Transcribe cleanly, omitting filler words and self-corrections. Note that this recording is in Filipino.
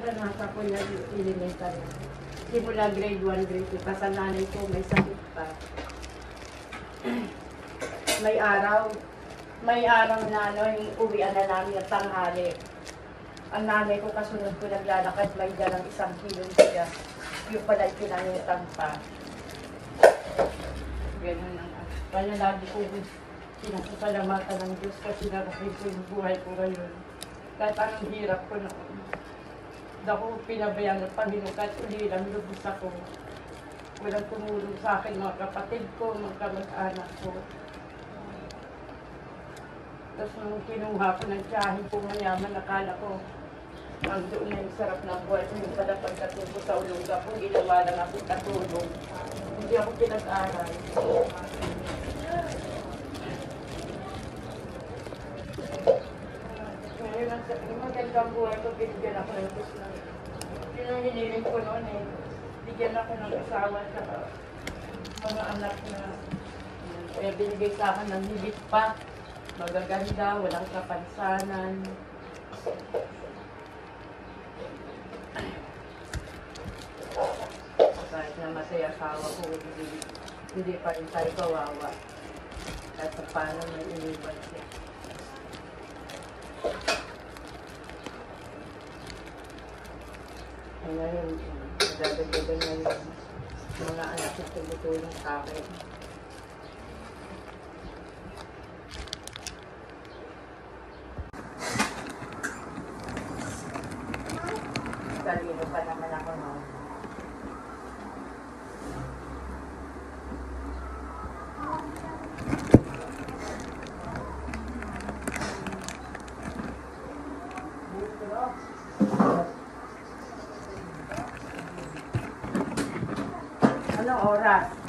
naranasan ko na elementary. Simula grade 1, grade 2, kasi nanay ko may sakit pa. May araw na ano, yung uwian na namin ang tanghali. Ang nanay ko kasunod ko naglalakad, may dalang 1 kilong siya. Yung pala pinangitan pa. Ganun ang kaya lagi ko pinasasalamatan ng Diyos kasi narating ko yung buhay ko ngayon. Kahit anong hirap ko noon. Ako pinabayaan ng Panginoon kahit ulilang lubos ako. Walang tumulong sa akin mga kapatid ko, mga kamag-anak ko. Tapos nung kinuha ko ng tiyahin ko mayaman, nakala ko ang doon na yung sarap ng buhay ko. Yung pala pagkatubo sa ulungga ko, ginawa lang ako katulong. Hindi ako pinag-aral. Ngayon, ang magandang buhay ko, binigyan ako ng Diyos na. Yun ang hiniling ko noon eh. Bigyan ako ng asawa sa mga anak na kaya binigay sa akin ng higit pa. Magaganda, walang kapansanan. Kahit na masaya asawa ko, hindi pa rin tayo kawawa. Kahit sa paano may iniwan siya. Ngayon, nadadagdagan na yung mga anak na tumutulong sa akin. Talino pa naman ako, no? Anong oras?